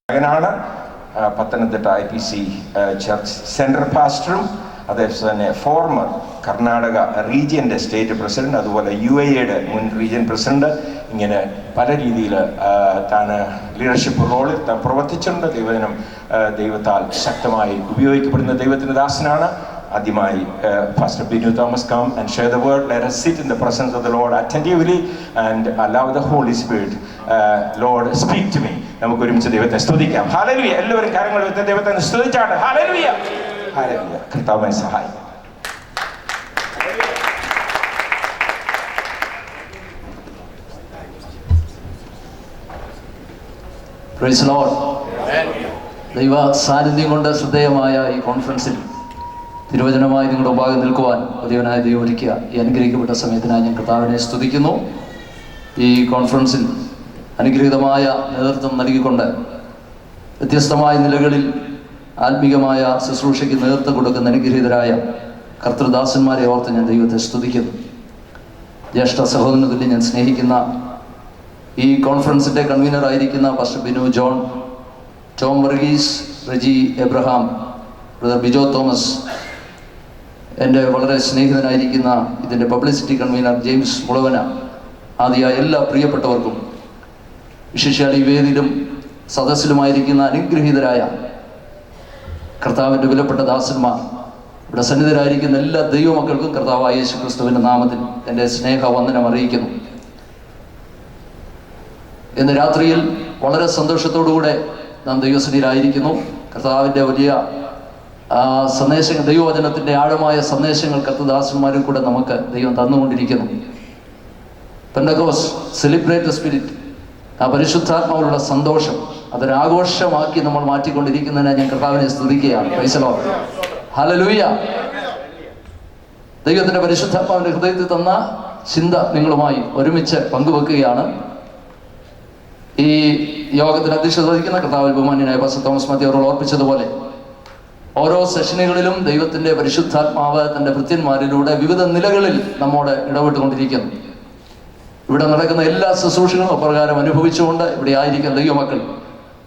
മകനാണ്. Pathanamthitta IPC church central പാസ്റ്ററും അതേപോലെ തന്നെ ഫോർമർ കർണാടക റീജിയൻ്റെ സ്റ്റേറ്റ് പ്രസിഡന്റ്, അതുപോലെ UAEയുടെ മുൻ റീജിയൻ പ്രസിഡന്റ്. ഇങ്ങനെ പല രീതിയിൽ താൻ ലീഡർഷിപ്പ് റോളിൽ താൻ പ്രവർത്തിച്ചിട്ടുണ്ട്. ദൈവത്താൽ ശക്തമായി ഉപയോഗിക്കപ്പെടുന്ന ദൈവത്തിൻ്റെ ദാസനാണ്. ആദ്യമായി Pastor Binu Thomas come and share the word. Let us sit in the presence of the Lord attentively and allow the Holy Spirit, Lord, speak to me. നമുക്ക് ഒരുമിച്ച് ദൈവത്തെ സ്തുതിക്കാം. ഹല്ലേലൂയ. എല്ലാവരും കരങ്ങൾ ഉയർത്തി ദൈവത്തെ സ്തുതിച്ചാട്ടെ. ഹല്ലേലൂയ. ഹല്ലേലൂയ. കർത്താവേ സഹായിക്കും. Price the Lord. ദൈവ സാന്നിധ്യം കൊണ്ട് ശ്രദ്ധേയമായ ഈ കോൺഫറൻസിൽ തിരുവചനമായി നിങ്ങളുടെ മുമ്പാകെ നിൽക്കുവാൻ ദൈവനായ ദൈവം ഒരുക്കിയ ഈ അനുഗ്രഹിക്കപ്പെട്ട സമയത്തിനായി ഞാൻ കർത്താവിനെ സ്തുതിക്കുന്നു. ഈ കോൺഫറൻസിൽ അനുഗ്രഹീതമായ നേതൃത്വം നൽകിക്കൊണ്ട് വ്യത്യസ്തമായ നിലകളിൽ ആത്മീകമായ ശുശ്രൂഷയ്ക്ക് നേതൃത്വം കൊടുക്കുന്ന അനുഗ്രഹീതരായ കർത്തൃദാസന്മാരെ ഓർത്ത് ഞാൻ ദൈവത്തെ സ്തുതിക്കുന്നു. ജ്യേഷ്ഠ സഹോദരനെ ഞാൻ സ്നേഹിക്കുന്ന ഈ കോൺഫറൻസിൻ്റെ കൺവീനറായിരിക്കുന്ന പാസ്റ്റർ ബിനു ജോൺ, ടോം വർഗീസ്, റെജി എബ്രഹാം, ബ്രദർ ബിജോ തോമസ്, എൻ്റെ വളരെ സ്നേഹിതനായിരിക്കുന്ന ഇതിൻ്റെ പബ്ലിസിറ്റി കൺവീനർ ജെയിംസ് മുളവന ആദ്യ എല്ലാ പ്രിയപ്പെട്ടവർക്കും, വിശേഷാൽ ഈ വേദിയിലും സദസ്സിലുമായിരിക്കുന്ന അനുഗ്രഹീതരായ കർത്താവിൻ്റെ വിലപ്പെട്ട ദാസന്മാർ, ഇവിടെ സന്നിധരായിരിക്കുന്ന എല്ലാ ദൈവമക്കൾക്കും കർത്താവായ യേശു ക്രിസ്തുവിൻ്റെ നാമത്തിൽ എൻ്റെ സ്നേഹവന്ദനം അറിയിക്കുന്നു. ഇന്ന് രാത്രിയിൽ വളരെ സന്തോഷത്തോടുകൂടെ നാം ദൈവസന്നിധിയിലായിരിക്കുന്നു. കർത്താവിൻ്റെ വലിയ സന്ദേശങ്ങൾ, ദൈവവചനത്തിൻ്റെ ആഴമായ സന്ദേശങ്ങൾ കർത്തൃദാസന്മാരും കൂടെ നമുക്ക് ദൈവം തന്നുകൊണ്ടിരിക്കുന്നു. പെന്തക്കോസ്റ്റ്, സെലിബ്രേറ്റ് ദ സ്പിരിറ്റ്, ആ പരിശുദ്ധാത്മാവിലുള്ള സന്തോഷം അതൊരാഘോഷമാക്കി നമ്മൾ മാറ്റിക്കൊണ്ടിരിക്കുന്നതിനെ ഞാൻ കർത്താവിനെ സ്തുതിക്കുകയാണ്. Praise the Lord. ഹല്ലേലൂയ. ദൈവത്തിൻ്റെ പരിശുദ്ധാത്മാവിൻ്റെ ഹൃദയത്തിൽ തന്ന ചിന്ത നിങ്ങളുമായി ഒരുമിച്ച് പങ്കുവെക്കുകയാണ്. ഈ യോഗത്തിന് അധ്യക്ഷത വഹിക്കുന്ന കർത്താവിൽ ബഹുമാന്യനായ പാസ്റ്റർ തോമസ് മാത്യു അവർ ഓർപ്പിച്ചതുപോലെ ഓരോ സെഷനുകളിലും ദൈവത്തിൻ്റെ പരിശുദ്ധാത്മാവ് തൻ്റെ ഭൃത്യന്മാരിലൂടെ വിവിധ നിലകളിൽ നമ്മോട് ഇടപെട്ടുകൊണ്ടിരിക്കുന്നു. ഇവിടെ നടക്കുന്ന എല്ലാ ശുശ്രൂഷകളും അപ്രകാരം അനുഭവിച്ചുകൊണ്ട് ഇവിടെ ആയിരിക്കുന്ന ദൈവമക്കൾ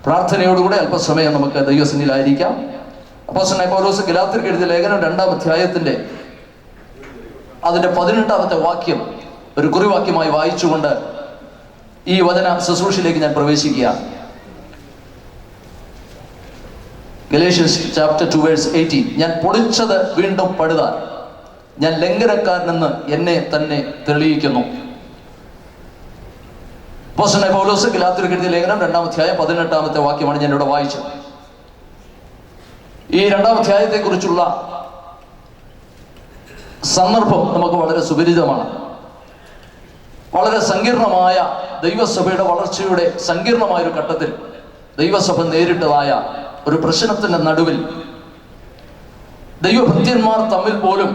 പ്രാർത്ഥനയോടുകൂടെ അല്പസമയം നമുക്ക് ദൈവസന്നിധിയിലായിരിക്കാം. അപ്പോസ്തലനായ പൗലോസ് ഗലാത്യർക്ക് എഴുതിയ ലേഖനം 2-ാം അധ്യായത്തിൻ്റെ അതിൻ്റെ 18-ാമത്തെ വാക്യം ഒരു കുറിവാക്യമായി വായിച്ചുകൊണ്ട് ഈ വചന ശുശ്രൂഷയിലേക്ക് ഞാൻ പ്രവേശിക്കുകയാണ്. Galatians chapter 2 verse 18. ഞാൻ പൊളിച്ചത് വീണ്ടും പടുതാൻ, ഞാൻ ലംഘനക്കാരനെന്ന് എന്നെ തന്നെ തെളിയിക്കുന്നു. അപ്പോസ്തലനായ പൗലോസ് ഗലാത്യർക്ക് എഴുതിയ ലേഖനം 2-ാം അധ്യായം 18-ാമത്തെ വാക്യമാണ് ഞാൻ ഇവിടെ വായിച്ചത്. ഈ 2-ാം അധ്യായത്തെ കുറിച്ചുള്ള സന്ദർഭം നമുക്ക് വളരെ സുപരിചിതമാണ്. വളരെ സങ്കീർണമായ ദൈവസഭയുടെ വളർച്ചയുടെ സങ്കീർണമായ ഒരു ഘട്ടത്തിൽ ദൈവസഭ നേരിട്ടതായ ഒരു പ്രശ്നത്തിന്റെ നടുവിൽ ദൈവഭൃത്യന്മാർ തമ്മിൽ പോലും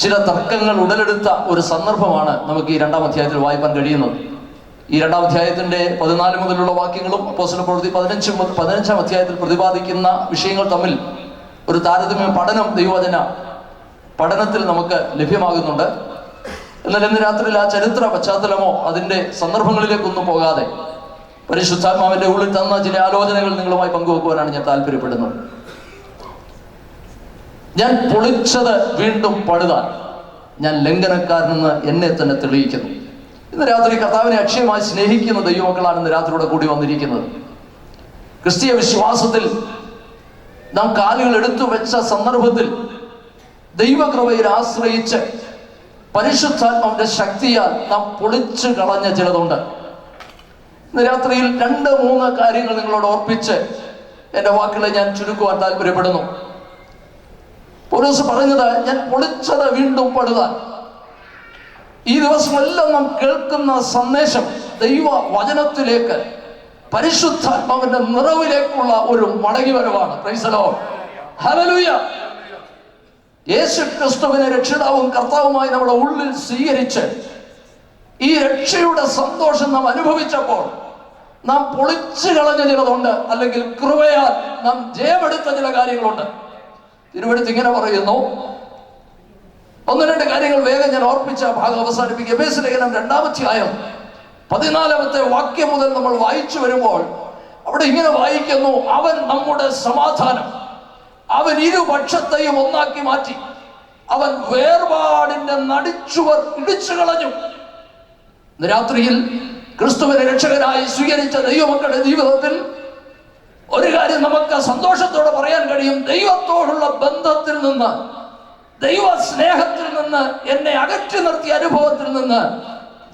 ചില തർക്കങ്ങൾ ഉടലെടുത്ത ഒരു സന്ദർഭമാണ് നമുക്ക് ഈ 2-ാം അധ്യായത്തിൽ വായിക്കാൻ കഴിയുന്നത്. ഈ 2-ാം അധ്യായത്തിന്റെ 14 മുതലുള്ള വാക്യങ്ങളും അപ്പോസ്തല പ്രവൃത്തി 15-ാം അധ്യായത്തിൽ പ്രതിപാദിക്കുന്ന വിഷയങ്ങൾ തമ്മിൽ ഒരു താരതമ്യ പഠനം ദൈവവചന പഠനത്തിൽ നമുക്ക് ലഭ്യമാകുന്നുണ്ട്. എന്നാൽ ഇന്ന് രാത്രിയിൽ ആ ചരിത്ര പശ്ചാത്തലമോ അതിൻ്റെ സന്ദർഭങ്ങളിലേക്കൊന്നും പോകാതെ പരിശുദ്ധാത്മാവിൻ്റെ ഉള്ളിൽ തന്ന ചില ആലോചനകൾ നിങ്ങളുമായി പങ്കുവെക്കുവാനാണ് ഞാൻ താല്പര്യപ്പെടുന്നത്. ഞാൻ പൊളിച്ചത് വീണ്ടും പടുതാൻ, ഞാൻ ലംഘനക്കാരനെന്ന് എന്നെ തന്നെ തെളിയിക്കുന്നു. ഇന്ന് രാത്രി കർത്താവിനെ അക്ഷയമായി സ്നേഹിക്കുന്ന ദൈവമക്കളാണ് ഇന്ന് രാത്രിയോടെ കൂടി വന്നിരിക്കുന്നത്. ക്രിസ്തീയ വിശ്വാസത്തിൽ നാം കാലുകൾ എടുത്തു വെച്ച സന്ദർഭത്തിൽ ദൈവകൃപയിൽ ആശ്രയിച്ച് പരിശുദ്ധാത്മാവിന്റെ ശക്തിയാൽ നാം പൊളിച്ചു കളഞ്ഞ ചിലതുണ്ട്. ഇന്ന് രാത്രിയിൽ 2-3 കാര്യങ്ങൾ നിങ്ങളോട് ഓർപ്പിച്ച് എൻ്റെ വാക്കുകളെ ഞാൻ ചുരുക്കുവാൻ താല്പര്യപ്പെടുന്നു. പൗലോസ് പറഞ്ഞത് ഞാൻ പൊളിച്ചത് വീണ്ടും പടുതാൻ. ഈ ദിവസമെല്ലാം നാം കേൾക്കുന്ന സന്ദേശം ദൈവ വചനത്തിലേക്ക്, പരിശുദ്ധാത്മാവിന്റെ നിറവിലേക്കുള്ള ഒരു മടങ്ങിവരവാണ്. Praise the Lord. ഹല്ലേലൂയ. യേശു ക്രിസ്തുവിനെ രക്ഷിതാവും കർത്താവുമായി നമ്മുടെ ഉള്ളിൽ സ്വീകരിച്ച് ഈ രക്ഷയുടെ സന്തോഷം നാം അനുഭവിച്ചപ്പോൾ നാം പൊളിച്ചു കളഞ്ഞ ചിലതുണ്ട്, അല്ലെങ്കിൽ കൃപയാൽ നാം ജയമെടുത്ത ചില കാര്യങ്ങളുണ്ട്. തിരുവെടുത്ത് ഇങ്ങനെ പറയുന്നു. 1-2 കാര്യങ്ങൾ വേഗം ഞാൻ ഓർപ്പിച്ച ഭാഗം അവസാനിപ്പിക്കുക. എഫേസ്യ ലേഖനം 2-ാം അധ്യായം 14-ാമത്തെ വാക്യം മുതൽ നമ്മൾ വായിച്ചു വരുമ്പോൾ അവിടെ ഇങ്ങനെ വായിക്കുന്നു, അവൻ നമ്മുടെ സമാധാനം, അവൻ ഇരുപക്ഷത്തെയും ഒന്നാക്കി മാറ്റി, അവൻ വേർപാടിന്റെ നടിച്ചുവർ ഇടിച്ചു കളഞ്ഞു. ഇന്ന് രാത്രിയിൽ ക്രിസ്തുവിനെ രക്ഷകനായി സ്വീകരിച്ച ദൈവമക്കളുടെ ജീവിതത്തിൽ ഒരു കാര്യം നമുക്ക് സന്തോഷത്തോടെ പറയാൻ കഴിയും: ദൈവത്തോടുള്ള ബന്ധത്തിൽ നിന്ന്, ദൈവ സ്നേഹത്തിൽ നിന്ന്, എന്നെ അകറ്റി നിർത്തിയ അനുഭവത്തിൽ നിന്ന്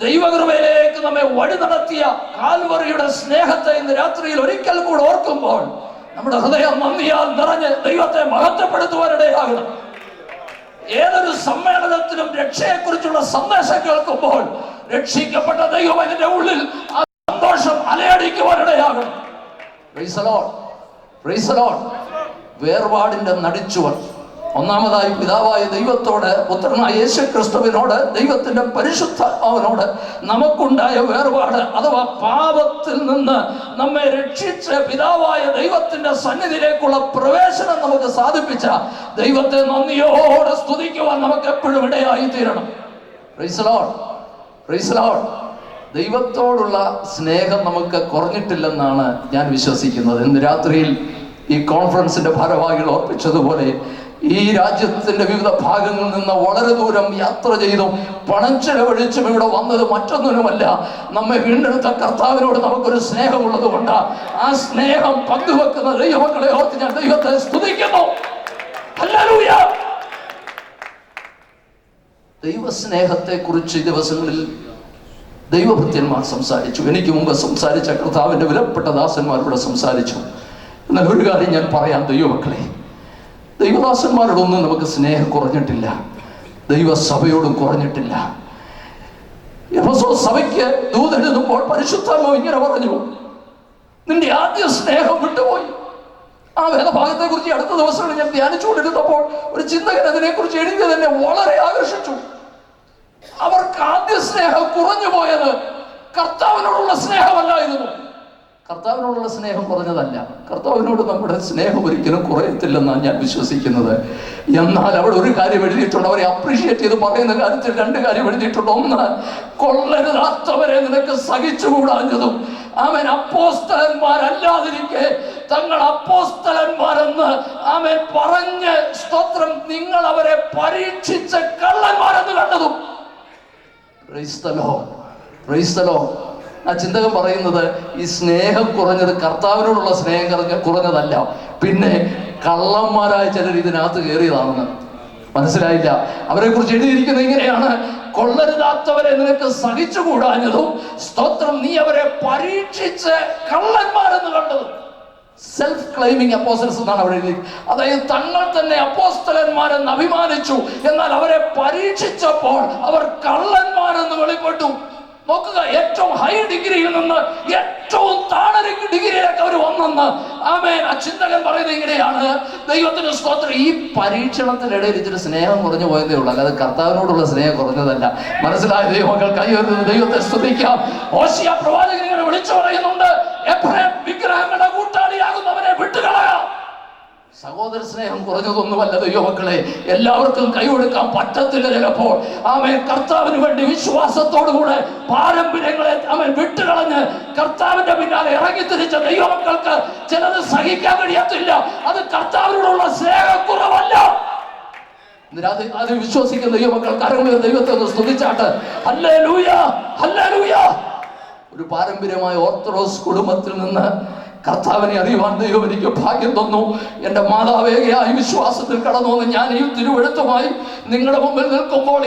ദൈവകൃപയിലേക്ക് നമ്മെ വഴി നടത്തിയ കാൽവറിയുടെ സ്നേഹത്തെ ഇന്ന് രാത്രിയിൽ ഒരിക്കൽ കൂടെ ഓർക്കുമ്പോൾ നമ്മുടെ ഹൃദയം നന്ദിയാൽ നിറഞ്ഞ് ദൈവത്തെ മഹത്വപ്പെടുത്തുവാനിടയാകണം. ഏതൊരു സമ്മേളനത്തിലും രക്ഷയെക്കുറിച്ചുള്ള സന്ദേശം കേൾക്കുമ്പോൾ രക്ഷിക്കപ്പെട്ട ദൈവത്തിന്റെ ഉള്ളിൽ ആ സന്തോഷം അലയടിക്കുവാനിടയാകണം. Praise the Lord, praise the Lord. വേർപാടിന്റെ നടിച്ചുവർ. ഒന്നാമതായി പിതാവായ ദൈവത്തോട്, പുത്രനായ യേശു ക്രിസ്തുവിനോട്, ദൈവത്തിന്റെ പരിശുദ്ധാത്മാവിനോട് നമുക്കുണ്ടായ വേർപാട് അഥവാ പാപത്തിൽ നിന്ന് നമ്മെ രക്ഷിച്ച് പിതാവായ ദൈവത്തിന്റെ സന്നിധിയിലേക്കുള്ള പ്രവേശനം നമുക്ക് സാധിപ്പിച്ച ദൈവത്തെ നന്ദിയോടെ സ്തുതിക്കുവാൻ നമുക്ക് എപ്പോഴും ഇടയായി തീരണം. Price the Lord, praise the Lord. ദൈവത്തോടുള്ള സ്നേഹം നമുക്ക് കുറഞ്ഞിട്ടില്ലെന്നാണ് ഞാൻ വിശ്വസിക്കുന്നത്. ഇന്ന് രാത്രിയിൽ ഈ കോൺഫറൻസിന്റെ ഭാരവാഹികൾ ഓർപ്പിച്ചതുപോലെ ഈ രാജ്യത്തിന്റെ വിവിധ ഭാഗങ്ങളിൽ നിന്ന് വളരെ ദൂരം യാത്ര ചെയ്തും പണം ചെലവഴിച്ചും ഇവിടെ വന്നത് മറ്റൊന്നിനുമല്ല, നമ്മെ വീണ്ടെടുത്ത കർത്താവിനോട് നമുക്കൊരു സ്നേഹമുള്ളത് കൊണ്ട് ആ സ്നേഹം പങ്കുവെക്കുന്ന ദൈവമക്കളെ ഓർത്ത് ഞാൻ ദൈവത്തെ സ്തുതിക്കുന്നു. ഹല്ലേലൂയ. ദൈവസ്നേഹത്തെ കുറിച്ച് ഈ ദിവസങ്ങളിൽ ദൈവഭൃത്യന്മാർ സംസാരിച്ചു. എനിക്ക് മുമ്പ് സംസാരിച്ച കർത്താവിന്റെ വിലപ്പെട്ട ദാസന്മാർ ഇവിടെ സംസാരിച്ചു. എന്നാൽ ഒരു കാര്യം ഞാൻ പറയാം ദൈവമക്കളെ, ദൈവദാസന്മാരോടൊന്നും നമുക്ക് സ്നേഹം കുറഞ്ഞിട്ടില്ല, ദൈവസഭയോടും കുറഞ്ഞിട്ടില്ല. എഫെസോസ് സഭയ്ക്ക് ദൂതെഴുതുമ്പോൾ പരിശുദ്ധാത്മാവ് ഇങ്ങനെ പറഞ്ഞു: നിന്റെ ആദ്യ സ്നേഹം വിട്ടുപോയി. ആ വേദഭാഗത്തെ കുറിച്ച് അടുത്ത ദിവസങ്ങളിൽ ഞാൻ ധ്യാനിച്ചുകൊണ്ടിരുന്നപ്പോൾ ഒരു ചിന്തകൻ അതിനെക്കുറിച്ച് എഴുതിയത് എന്നെ വളരെ ആകർഷിച്ചു. അവർക്ക് ആദ്യ സ്നേഹം കുറഞ്ഞു പോയത് കർത്താവിനോടുള്ള സ്നേഹമല്ലായിരുന്നു. കർത്താവിനോടുള്ള സ്നേഹം കുറഞ്ഞതല്ല, കർത്താവിനോട് നമ്മുടെ സ്നേഹം ഒരിക്കലും കുറയത്തില്ലെന്നാണ് ഞാൻ വിശ്വസിക്കുന്നത്. എന്നാൽ അവിടെ ഒരു കാര്യം എഴുതിയിട്ടുണ്ട്, അവരെ അപ്രീഷിയേറ്റ് ചെയ്ത് പറയുന്ന കാര്യത്തിൽ രണ്ട് കാര്യം എഴുതിയിട്ടുണ്ട്. ഒന്ന്, കൊള്ളരുതാത്തവരെ നിനക്ക് സഹിച്ചുകൂടാഞ്ഞതും. ആമേൻ. അപ്പോസ്തലന്മാരല്ലാതിരിക്കെ തങ്ങൾ അപ്പോസ്തലന്മാരെന്ന് ആമേൻ പറഞ്ഞ് സ്തോത്രം നിങ്ങൾ അവരെ പരീക്ഷിച്ച കള്ളന്മാരെന്ന് കണ്ടതും. Price the Lord, praise the Lord. ആ ചിന്തകൻ പറയുന്നത് ഈ സ്നേഹം കുറഞ്ഞത് കർത്താവിനോടുള്ള സ്നേഹം കുറഞ്ഞതല്ല, പിന്നെ കള്ളന്മാരായ ചിലർ ഇതിനകത്ത് കയറിയതാണെന്ന്. മനസ്സിലായില്ല. അവരെ കുറിച്ച് എഴുതിയിരിക്കുന്നത് ഇങ്ങനെയാണ്: കൊള്ളരുതാത്തവരെ നിനക്ക് സഹിച്ചുകൂടാഞ്ഞതും സ്തോത്രം നീ അവരെ പരീക്ഷിച്ച് കള്ളന്മാരെന്ന് കണ്ടതും. സെൽഫ് ക്ലെയിമിംഗ് അപ്പോസ്റ്റൽസ് എന്നാണ് അവിടെ എഴുതി. അതായത് തങ്ങൾ തന്നെ അപ്പോസ്തലന്മാരെന്ന് അഭിമാനിച്ചു, എന്നാൽ അവരെ പരീക്ഷിച്ചപ്പോൾ അവർ കള്ളന്മാരെന്ന് വെളിപ്പെട്ടു. നോക്കുക, ഏറ്റവും ഹൈ ഡിഗ്രിയിൽ നിന്ന് ഏറ്റവും താഴെ ഡിഗ്രിയിലേക്ക് അവർ വന്നെന്ന് ആമേൻ. ആ ചിന്തകൻ പറയുന്നത് ഇങ്ങനെയാണ്: ദൈവത്തിന് സ്തോത്രം, ഈ പരീക്ഷണത്തിനിടയിൽ ഇച്ചിരി സ്നേഹം കുറഞ്ഞു പോയതേ ഉള്ളൂ, അല്ലാതെ കർത്താവിനോടുള്ള സ്നേഹം കുറഞ്ഞതല്ല. മനസ്സിലായ ദൈവമക്കൾ കൈയുയർത്തുന്ന ദൈവത്തെ സ്തുതിക്കാം. ഹോശിയ പ്രവാചകൻ ഇങ്ങനെ വിളിച്ചു പറയുന്നുണ്ട്: എഫ്രൈം വിഗ്രഹങ്ങളുടെ കൂട്ടാളിയാകുന്നവനെ വിട്ടുകളയാം. സഹോദര സ്നേഹം കുറഞ്ഞതൊന്നുമല്ല ദൈവമക്കളെ. എല്ലാവർക്കും കൈകൊടുക്കാൻ പറ്റത്തില്ല ചിലപ്പോൾ. ആമേൻ. കർത്താവിന് വേണ്ടി വിശ്വാസത്തോടുകൂടെ പാരമ്പര്യങ്ങളെ അവൻ വിട്ടുകളഞ്ഞ് കർത്താവിന്റെ പിന്നാലെ ഇറങ്ങിത്തിരിച്ച ദൈവമക്കൾക്ക് ചിലത് സഹിക്കാൻ കഴിയത്തില്ല. അത് കർത്താവിനോടുള്ള സ്നേഹക്കുറവല്ല. അത് വിശ്വസിക്കുന്ന ദൈവമക്കൾ കരങ്ങളിൽ ദൈവത്തെ ഒന്ന് സ്തുതിച്ചാട്ട്. Hallelujah, hallelujah. ഒരു പാരമ്പര്യമായ ഓർത്തഡോക്സ് കുടുംബത്തിൽ നിന്ന് കർത്താവിനെ അറിയുവാൻ ദൈവം എനിക്ക് ഭാഗ്യം തന്നു. എൻ്റെ മാതാവേകയായി വിശ്വാസത്തിൽ കടന്നു വന്ന് ഞാൻ ഈ തിരുവെഴുത്തുമായി നിങ്ങളുടെ മുമ്പിൽ നിൽക്കുമ്പോൾ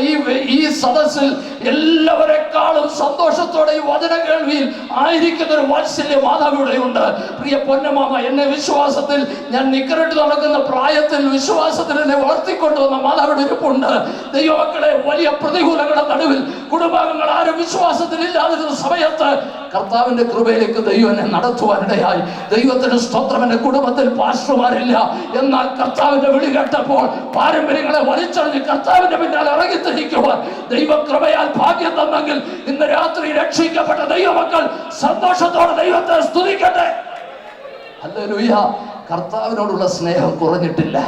ഈ സദസ്സിൽ എല്ലാവരെക്കാളും സന്തോഷത്തോടെ ഈ വചന കേൾവിയിൽ ആയിരിക്കുന്ന ഒരു വാത്സല്യ മാതാവിയുടെ ഉണ്ട്. പ്രിയ പൊന്നമാമ, എന്നെ വിശ്വാസത്തിൽ ഞാൻ നിക്കറിട്ട് നടക്കുന്ന പ്രായത്തിൽ വിശ്വാസത്തിൽ എന്നെ വളർത്തിക്കൊണ്ടുവന്ന മാതാവിയുടെ ഇരിപ്പുണ്ട്. ദൈവമക്കളെ, വലിയ പ്രതികൂലങ്ങളുടെ നടുവിൽ കുടുംബാംഗങ്ങൾ ആരും വിശ്വാസത്തിൽ ഇല്ലാതിരുന്ന സമയത്ത് കർത്താവിന്റെ കൃപയിലേക്ക് ദൈവം എന്നെ നടത്തുവാനിടയായി. ദൈവത്തിന് സ്തോത്രം. എന്റെ കുടുംബത്തിൽ പാസ്റ്റർമാരില്ല, എന്നാൽ കർത്താവിന്റെ വിളി കേട്ടപ്പോൾ പാരമ്പര്യങ്ങളെ വലിച്ചെറിഞ്ഞ് കർത്താവിന്റെ പിന്നാലെ ഇറങ്ങിത്തിരിക്കുവാൻ ദൈവകൃപയാൽ ഭാഗ്യം തന്നെങ്കിൽ ഇന്ന് രാത്രി രക്ഷിക്കപ്പെട്ട ദൈവമക്കൾ സന്തോഷത്തോടെ ദൈവത്തെ സ്തുതിക്കട്ടെ. ഹല്ലേലൂയ. കർത്താവിനോടുള്ള സ്നേഹം കുറഞ്ഞിട്ടില്ല.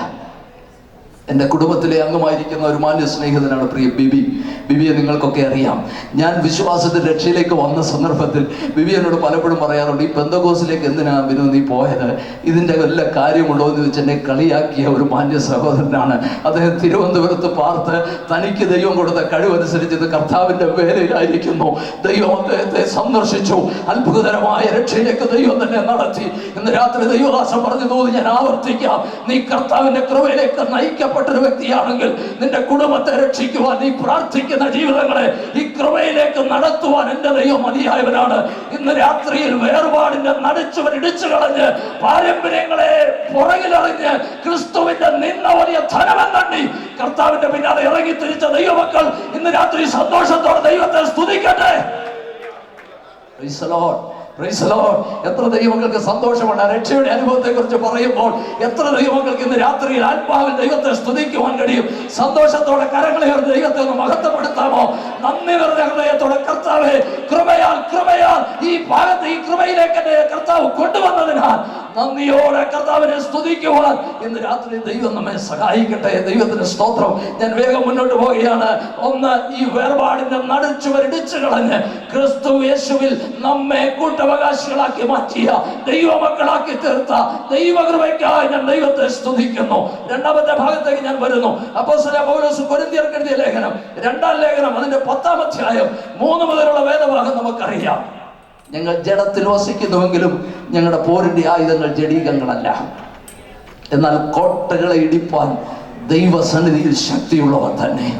എൻ്റെ കുടുംബത്തിലെ അംഗമായിരിക്കുന്ന ഒരു മാന്യ സ്നേഹിതനാണ് പ്രിയ ബിബി. ബിബിയെ നിങ്ങൾക്കൊക്കെ അറിയാം. ഞാൻ വിശ്വാസത്തിൽ രക്ഷയിലേക്ക് വന്ന സന്ദർഭത്തിൽ ബിബി എന്നോട് പലപ്പോഴും പറയാറുണ്ട്, ഈ പെന്തക്കോസിലേക്ക് എന്തിനാ ബിനു നീ പോയത്, ഇതിൻ്റെ വല്ല കാര്യമുണ്ടോ എന്ന് ചോദിച്ച് എന്നെ കളിയാക്കിയ ഒരു മാന്യ സഹോദരനാണ് അദ്ദേഹം. തിരുവനന്തപുരത്ത് പാർത്ത് തനിക്ക് ദൈവം കൊടുത്ത കഴിവനുസരിച്ച് ഇത് കർത്താവിൻ്റെ വേലയിലായിരിക്കുന്നു. ദൈവം അദ്ദേഹത്തെ സന്ദർശിച്ചു, അത്ഭുതകരമായ രക്ഷയിലേക്ക് ദൈവം തന്നെ നടത്തി. ഇന്ന് രാത്രി ദൈവദാസൻ പറഞ്ഞു തോന്നി, ഞാൻ ആവർത്തിക്കാം, നീ കർത്താവിൻ്റെ കൃപയിലേക്ക് നയിക്കപ്പെട്ട ഒരു വ്യക്തിയാണെങ്കിൽ നിന്റെ കുടുംബത്തെ രക്ഷിക്കുവാൻ, നീ പ്രാർത്ഥിക്കുന്ന ജീവിതങ്ങളെ ഈ കൃപയിലേക്ക് നടത്തുവാൻ എൻ്റെ ദൈവം മതിയായവനാണ്. ഇന്ന് രാത്രിയിൽ വേർപാടിന്റെ നടിച്ചുവൻ ഇടിച്ചു കളഞ്ഞ് പാരമ്പര്യങ്ങളെ പുറകിലറിഞ്ഞ് ക്രിസ്തുവിന്റെ നിന്ന വലിയ ധനമെന്നണ്ണി കർത്താവിന്റെ പിന്നാലെ ഇറങ്ങി തിരിച്ച ദൈവമക്കൾ ഇന്ന് രാത്രി സന്തോഷത്തോടെ ദൈവത്തെ സ്തുതിക്കട്ടെ. Praise the Lord. Praise the Lord. എത്ര ദൈവങ്ങൾക്ക് സന്തോഷമാണ് രക്ഷയുടെ അനുഭവത്തെ കുറിച്ച് പറയുമ്പോൾ. എത്ര ദൈവങ്ങൾക്ക് ഇന്ന് രാത്രിയിൽ ആത്മാവിൽ ദൈവത്തെ സ്തുതിക്കുവാൻ കഴിയും. സന്തോഷത്തോടെ കരങ്ങളെ ദൈവത്തെ ഒന്ന് മഹത്വപ്പെടുത്താമോ? നന്ദി നിറഞ്ഞ ഹൃദയത്തോടെ കർത്താവേ, കൃപയാൽ ഈ ഭാഗത്ത് ഈ കൃപയിലേക്ക് എന്നെ കർത്താവ് കൊണ്ടുവന്നതിനാൽ നന്ദിയോടെ കർത്താവിനെ സ്തുതിക്കുവാൻ ഇന്ന് രാത്രി ദൈവം നമ്മെ സഹായിക്കട്ടെ. ദൈവത്തിന് സ്തോത്രം. ഞാൻ വേഗം മുന്നോട്ട് പോവുകയാണ്. ഒന്ന്, ഈ വേർപാടിന്റെ നടുച്ചുവരിടിച്ചു കളഞ്ഞ് ക്രിസ്തു യേശുവിൽ നമ്മെ കൂട്ടവകാശികളാക്കി മാറ്റിയ ദൈവമക്കളാക്കി തീർത്ത ദൈവകൃപയ്ക്കായി ഞാൻ ദൈവത്തെ സ്തുതിക്കുന്നു. രണ്ടാമത്തെ ഭാഗത്തേക്ക് ഞാൻ വരുന്നു. അപ്പോസ്തലനായ പൗലോസ് കൊരിന്ത്യർക്ക് എഴുതിയ ലേഖനം, 2-ാം ലേഖനം, അതിന്റെ 10-ാം അധ്യായം 3 മുതലുള്ള വേദഭാഗം നമുക്കറിയാം. ഞങ്ങൾ ജഡത്തിൽ വസിക്കുന്നുവെങ്കിലും ഞങ്ങളുടെ പോരിന്റെ ആയുധങ്ങൾ ജഡീകങ്ങളല്ല, എന്നാൽ കോട്ടകളെ ഇടിപ്പാൻ ദൈവസന്നിധിയിൽ ശക്തിയുള്ളവർ തന്നെ.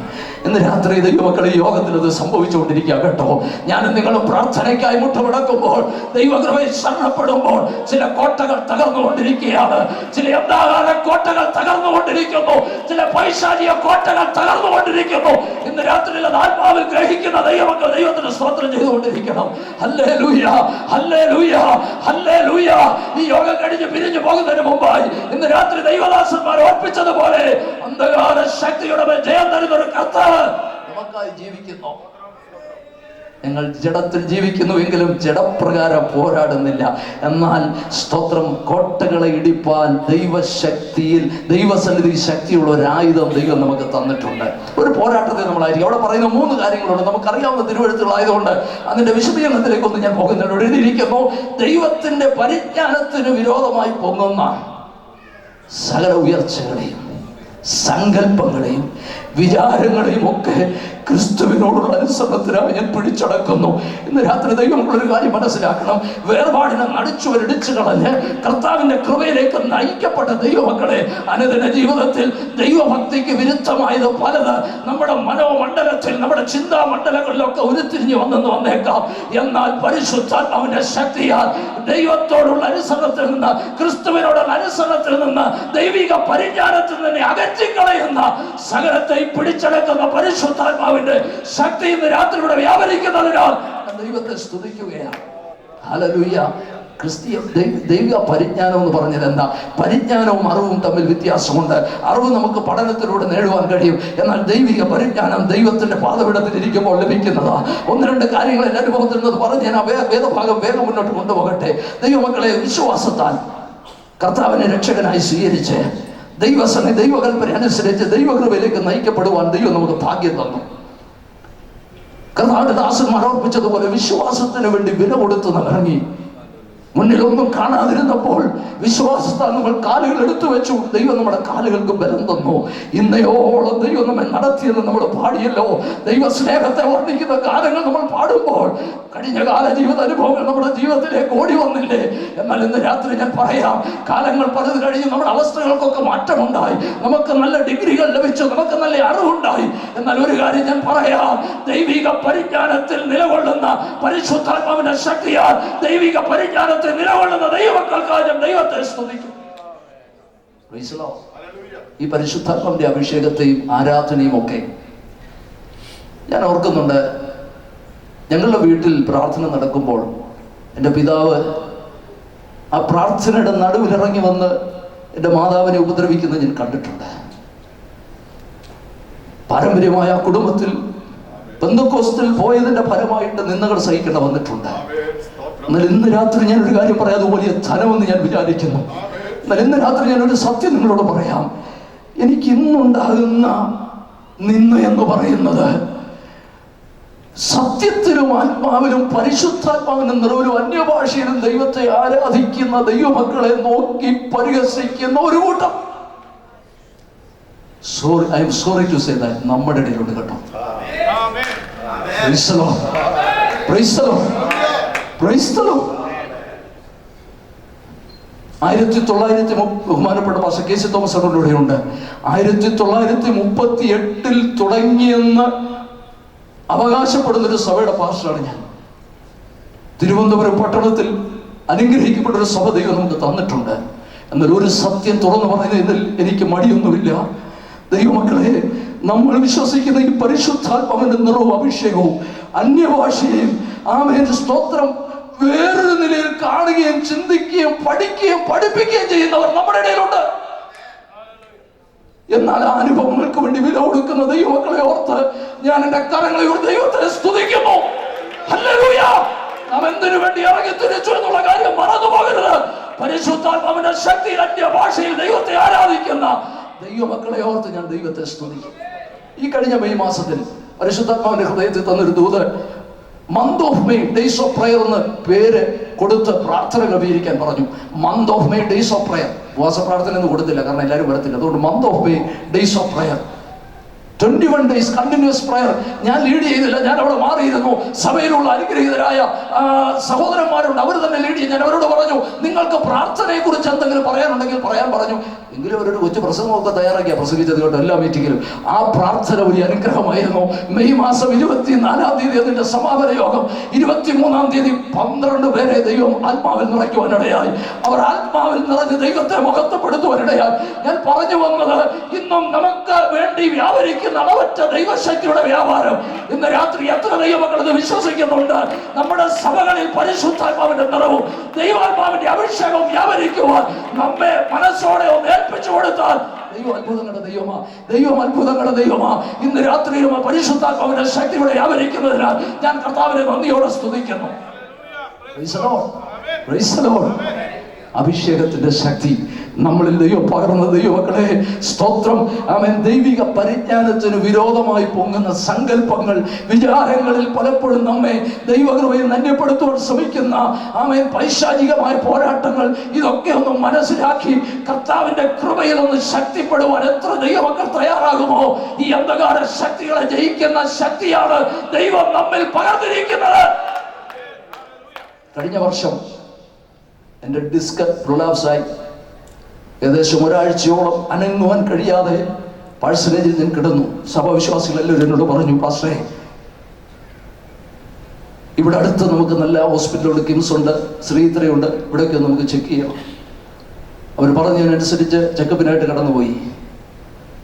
ഇന്ന് രാത്രി ദൈവമക്കളെ യോഗത്തിൽ അത് സംഭവിച്ചുകൊണ്ടിരിക്കുക കേട്ടോ. ഞാനും നിങ്ങളും പ്രാർത്ഥനയ്ക്കായി മുട്ടുമടക്കുമ്പോൾ, ദൈവകൃപയിൽ ശരണപ്പെടുമ്പോൾ ചില കോട്ടകൾ തകർന്നുകൊണ്ടിരിക്കുകയാണ്. ചില എന്താകാല കോട്ടകൾ തകർന്നുകൊണ്ടിരിക്കുന്നു. ചില പൈശാചിക കോട്ടകൾ തകർന്നുകൊണ്ടിരിക്കുന്നു. ഇന്ന് രാത്രിയിൽ അത് ആത്മാവിൽ ഗ്രഹിക്കുന്ന ദൈവമക്കൾ ദൈവത്തിന് സ്തോത്രം ചെയ്തുകൊണ്ടിരിക്കണം. ഹല്ലേലൂയ, ഹല്ലേലൂയ, ഹല്ലേലൂയ. ഈ യോഗം കഴിഞ്ഞ് പിരിഞ്ഞു പോകുന്നതിന് മുമ്പായി ഇന്ന് രാത്രി ദൈവദാസന്മാർ ഓർപ്പിച്ചതുപോലെ അന്ധകാര ശക്തിയുടെ മേൽ ജയം തരുന്ന ഒരു കർത്താവ് നമുക്കായി ജീവിക്കുന്നു. ഞങ്ങൾ ജഡത്തിൽ ജീവിക്കുന്നുവെങ്കിലും ജഡപ്രകാരം പോരാടുന്നില്ല. എന്നാൽ സ്തോത്രം, കോട്ടകളെ ഇടിപ്പാൻ ദൈവശക്തിയിൽ ദൈവസന്നിധി ശക്തിയുള്ള ഒരു ആയുധം ദൈവം നമുക്ക് തന്നിട്ടുണ്ട്. ഒരു പോരാട്ടത്തിൽ നമ്മളായിരിക്കും. അവിടെ പറയുന്ന 3 കാര്യങ്ങളുണ്ട്. നമുക്കറിയാവുന്ന തിരുവെഴുത്തുകളായതുകൊണ്ട് അതിന്റെ വിശദീകരണത്തിലേക്കൊന്നും ഞാൻ പോകുന്നില്ല. എഴുതിയിരിക്കുന്നു, ദൈവത്തിന്റെ പരിജ്ഞാനത്തിന് വിരോധമായി പൊങ്ങുന്ന സകല ഉയർച്ചകളെയും സങ്കല്പങ്ങളെയും വിചാരങ്ങളെയും ഒക്കെ ക്രിസ്തുവിനോടുള്ള അനുസരണത്തിനായി ഞാൻ പിടിച്ചടക്കുന്നു. ഇന്ന് രാത്രി ദൈവങ്ങളൊരു കാര്യം മനസ്സിലാക്കണം. വേർപാടിനെ നടിച്ചുവരിടിച്ചു കളഞ്ഞ് കർത്താവിന്റെ കൃപയിലേക്ക് നയിക്കപ്പെട്ട ദൈവമക്കളെ, അനുദിന ജീവിതത്തിൽ ദൈവഭക്തിക്ക് വിരുദ്ധമായത് പലത് നമ്മുടെ മനോമണ്ഡലത്തിൽ, നമ്മുടെ ചിന്താമണ്ഡലങ്ങളിലൊക്കെ ഉരുത്തിരിഞ്ഞു വന്നേക്കാം. എന്നാൽ പരിശുദ്ധാത്മാവിന്റെ ശക്തിയാൽ ദൈവത്തോടുള്ള അനുസരണത്തിൽ നിന്ന്, ക്രിസ്തുവിനോടുള്ള അനുസരണത്തിൽ നിന്ന്, ദൈവിക പരിജ്ഞാനത്തിൽ നിന്ന് അകറ്റിക്കളയുന്ന സകലത്തെ പിടിച്ചടക്കുന്ന പരിശുദ്ധാത്മാവിന്റെ ശക്തി ഇന്ന് രാത്രിയുടെ വ്യാപരിക്കുന്നതിനാൽ ദൈവത്തെ സ്തുതിക്കുകയാണ്. ഹല്ലേലൂയ. ക്രിസ്തീയ ദൈവിക പരിജ്ഞാനം എന്ന് പറഞ്ഞത് എന്താ? പരിജ്ഞാനവും അറിവും തമ്മിൽ വ്യത്യാസമുണ്ട്. അറിവ് നമുക്ക് പഠനത്തിലൂടെ നേടുവാൻ കഴിയും. എന്നാൽ ദൈവിക പരിജ്ഞാനം ദൈവത്തിന്റെ പാദപീഠത്തിൽ ഇരിക്കുമ്പോൾ ലഭിക്കുന്നതാ. 1-2 കാര്യങ്ങൾ എൻ്റെ അനുഭവത്തിൽ നിന്ന് പറഞ്ഞ് ഞാൻ വേദഭാഗം വേഗം മുന്നോട്ട് കൊണ്ടുപോകട്ടെ. ദൈവമക്കളെ, വിശ്വാസത്താൽ കർത്താവിനെ രക്ഷകനായി സ്വീകരിച്ച് ദൈവകൽപ്പന അനുസരിച്ച് ദൈവകൃപയിലേക്ക് നയിക്കപ്പെടുവാൻ ദൈവം നമുക്ക് ഭാഗ്യം തന്നു. കർത്താവിന്റെ ദാസന്മാർ ഓർപ്പിച്ചതുപോലെ വിശ്വാസത്തിന് വേണ്ടി വില കൊടുത്ത് നാം ഇറങ്ങി. മുന്നിലൊന്നും കാണാതിരുന്നപ്പോൾ വിശ്വാസത്താൽ നമ്മൾ കാലുകൾ എടുത്തു വെച്ചു. ദൈവം നമ്മുടെ കാലുകൾക്ക് ബലം തന്നു. ഇന്നയോളം ദൈവം നമ്മെ നടത്തിയെന്ന് നമ്മൾ പാടിയല്ലോ. ദൈവ സ്നേഹത്തെ വർണ്ണിക്കുന്ന കാലങ്ങൾ നമ്മൾ പാടുമ്പോൾ കഴിഞ്ഞ കാല ജീവിത അനുഭവങ്ങൾ നമ്മുടെ ജീവിതത്തിലേക്ക് ഓടി വന്നില്ലേ? എന്നാൽ ഇന്ന് രാത്രി ഞാൻ പറയാം, കാലങ്ങൾ പലത് കഴിഞ്ഞ് നമ്മുടെ അവസ്ഥകൾക്കൊക്കെ മാറ്റമുണ്ടായി. നമുക്ക് നല്ല ഡിഗ്രികൾ ലഭിച്ചു, നമുക്ക് നല്ല അറിവുണ്ടായി. എന്നാൽ ഒരു കാര്യം ഞാൻ പറയാം, ദൈവിക പരിജ്ഞാനത്തിൽ നിലകൊള്ളുന്ന പരിശുദ്ധാത്മാവിന്റെ ശക്തിയാൽ ദൈവിക പരിജ്ഞാനത്തിൽ നിലകൊള്ളുന്ന ദൈവമക്കൾക്കായി ഞാൻ ദൈവത്തെ സ്തുതിക്കും. ഈ പരിശുദ്ധാത്മാവിന്റെ അഭിഷേകത്തെയും ആരാധനയും ഒക്കെ ഞാൻ ഓർക്കുന്നുണ്ട്. ഞങ്ങളുടെ വീട്ടിൽ പ്രാർത്ഥന നടക്കുമ്പോൾ എൻ്റെ പിതാവ് ആ പ്രാർത്ഥനയുടെ നടുവിലിറങ്ങി വന്ന് എൻ്റെ മാതാവിനെ ഉപദ്രവിക്കുന്നത് ഞാൻ കണ്ടിട്ടുണ്ട്. പാരമ്പര്യമായ ആ കുടുംബത്തിൽ പെന്തക്കോസ്തിൽ പോയതിന്റെ ഫലമായിട്ട് നിന്ദകൾ സഹിക്കേണ്ട വന്നിട്ടുണ്ട്. എന്നാൽ ഇന്ന് രാത്രി ഞാൻ ഒരു കാര്യം പറയാം, അത് വലിയ ധനമെന്ന് ഞാൻ വിചാരിക്കുന്നു. എന്നാൽ ഇന്ന് രാത്രി ഞാൻ ഒരു സത്യം നിങ്ങളോട് പറയാം. എനിക്കിന്നുണ്ടാകുന്ന നിന്ന എന്ന് പറയുന്നത് സത്യത്തിലും ആത്മാവിലും പരിശുദ്ധാത്മാവിനും നിറവിലും അന്യഭാഷയിലും ദൈവത്തെ ആരാധിക്കുന്ന ദൈവമക്കളെ നോക്കി പരിഹസിക്കുന്ന ഒരു കൂട്ടം. I am sorry to say that നമ്മുടെ ഇടയിലുണ്ട് കേട്ടോ. Praise the Lord, praise the Lord, praise the Lord. 1900 ബഹുമാനപ്പെട്ട പാസ്റ്റർ കെ സി തോമസ് അവരുടെ 1938 തുടങ്ങിയെന്ന് അവകാശപ്പെടുന്നൊരു സഭയുടെ പാസ്റ്ററാണ് ഞാൻ. തിരുവനന്തപുരം പട്ടണത്തിൽ അനുഗ്രഹിക്കപ്പെട്ട ഒരു സഭ ദൈവം നമുക്ക് തന്നിട്ടുണ്ട്. എന്നാൽ ഒരു സത്യം തുറന്നു പറയുന്നതിൽ എനിക്ക് മടിയൊന്നുമില്ല. ദൈവമക്കളെ, നമ്മൾ വിശ്വസിക്കുന്ന ഈ പരിശുദ്ധാത്മാവിന്റെ നിറവും അഭിഷേകവും അന്യഭാഷയും ആമേൻ സ്തോത്രം വേറൊരു നിലയിൽ കാണുകയും ചിന്തിക്കുകയും പഠിക്കുകയും പഠിപ്പിക്കുകയും ചെയ്യുന്നവർ നമ്മുടെ ഇടയിലുണ്ട്. എന്നാൽ ആ അനുഭവങ്ങൾക്ക് വേണ്ടി വില കൊടുക്കുന്ന ദൈവമക്കളെ ഓർത്ത് ഞാൻ എന്റെ കരങ്ങളെ ദൈവത്തെ സ്തുതിക്കുന്നു. ഹല്ലേലൂയ. നാം എന്തിനു വേണ്ടി ഇറങ്ങി തിരിച്ചു എന്നുള്ള കാര്യം മറന്നു പോകരുത്. പരിശുദ്ധാത്മാവിന്റെ ശക്തിയിൽ അന്യഭാഷയിൽ ദൈവത്തെ ആരാധിക്കുന്ന ദൈവമക്കളെ ഓർത്ത് ഞാൻ ദൈവത്തെ സ്തുതിക്കും. ഈ കഴിഞ്ഞ മെയ് മാസത്തിൽ പരിശുദ്ധാത്മാവിന്റെ ഹൃദയത്തിൽ തന്നൊരു ദൂത് month of May days of prayer എന്ന് പേര് കൊടുത്ത് പ്രാർത്ഥന ക്രമീകരിക്കാൻ പറഞ്ഞു. Month of May days of prayer. ഉപവാസ പ്രാർത്ഥന ഒന്നും കൊടുത്തില്ല, കാരണം എല്ലാവരും വരത്തില്ല. അതുകൊണ്ട് month of May days of prayer, 21 days continuous prayer. ഞാൻ ലീഡ് ചെയ്തില്ല, ഞാൻ അവിടെ മാറിയിരുന്നു. സഭയിലുള്ള അനുഗ്രഹീതരായ സഹോദരന്മാരുണ്ട്, അവർ തന്നെ ലീഡ് ചെയ്യും. ഞാൻ അവരോട് പറഞ്ഞു, നിങ്ങൾക്ക് പ്രാർത്ഥനയെ കുറിച്ച് എന്തെങ്കിലും പറയാനുണ്ടെങ്കിൽ പറയാൻ പറഞ്ഞു. എങ്കിലും അവരൊരു കൊച്ചു പ്രസംഗമൊക്കെ തയ്യാറാക്കിയ പ്രസംഗിച്ചത് കേട്ടോ എല്ലാ മീറ്റിങ്ങിലും. ആ പ്രാർത്ഥന ഒരു അനുഗ്രഹമായിരുന്നു. മെയ് മാസം 24-ാം തീയതി അതിന്റെ സമാപന യോഗം. 23-ാം തീയതി 12 പേരെ ദൈവം ആത്മാവിൽ നിറയ്ക്കുവാനിടയായി. അവർ ആത്മാവിൽ നിറഞ്ഞ് ദൈവത്തെ മഹത്വപ്പെടുത്തുവാനിടയായി. ഞാൻ പറഞ്ഞു വന്നത്, ഇന്നും നമുക്ക് വേണ്ടി വ്യാപരിക്കുന്ന അളവറ്റ ദൈവശക്തിയുടെ വ്യാപാരം ഇന്ന് രാത്രി എത്ര ദൈവമക്കൾ ഇത് വിശ്വസിക്കുന്നുണ്ട്? നമ്മുടെ സഭകളിൽ പരിശുദ്ധാത്മാവിന്റെ നിറവും ദൈവാത്മാവിന്റെ അഭിഷേകവും വ്യാപരിക്കുവാൻ നമ്മെ മനസ്സോടെ ഒന്ന് ഏൽപ്പിച്ചു കൊടുത്താൽ ദൈവം അത്ഭുതങ്ങളുടെ ദൈവമാ, ദൈവം അത്ഭുതങ്ങളുടെ ദൈവമാ. ഇന്ന് രാത്രിയും പരിശുദ്ധാത്മാവിന്റെ ശക്തിയുടെ വ്യാപരിക്കുന്നതിനാൽ ഞാൻ കർത്താവിനെ നന്ദിയോടെ സ്തുതിക്കുന്നു. Praise the Lord, praise the Lord. അഭിഷേകത്തിന്റെ ശക്തി നമ്മളിൽ ദൈവം പകർന്ന ദൈവമക്കളെ സ്തോത്രം. ആമേൻ. ദൈവിക പരിജ്ഞാനത്തിന് വിരോധമായി പൊങ്ങുന്ന സങ്കല്പങ്ങൾ, വിചാരങ്ങളിൽ പലപ്പോഴും നമ്മെ ദൈവകൃപയിൽ നന്യപ്പെടുത്തുവാൻ ശ്രമിക്കുന്ന ആമേൻ പൈശാചികമായ പോരാട്ടങ്ങൾ, ഇതൊക്കെ ഒന്ന് മനസ്സിലാക്കി കർത്താവിന്റെ കൃപയിൽ ഒന്ന് ശക്തിപ്പെടുവാൻ എത്ര ദൈവമക്കൾ തയ്യാറാകുമോ? ഈ അന്ധകാര ശക്തികളെ ജയിക്കുന്ന ശക്തിയാണ് ദൈവം നമ്മിൽ പകർന്നിരിക്കുന്നത്. കഴിഞ്ഞ വർഷം എൻ്റെ ഡിസ്ക് പ്രൊലാപ്സായി ഏകദേശം ഒരാഴ്ചയോളം അനങ്ങുവാൻ കഴിയാതെ പാഴ്സനേജിൽ ഞാൻ കിടന്നു. സഭാവിശ്വാസികൾ എല്ലാവരും എന്നോട് പറഞ്ഞു, പാസ്റ്ററേ, ഇവിടെ അടുത്ത് നമുക്ക് നല്ല ഹോസ്പിറ്റലുണ്ട്, കിംസ് ഉണ്ട്, ശ്രീത്രയുണ്ട്, ഇവിടെയൊക്കെ നമുക്ക് ചെക്ക് ചെയ്യാം. അവർ പറഞ്ഞതിനനുസരിച്ച് ചെക്കപ്പിനായിട്ട് കടന്നുപോയി.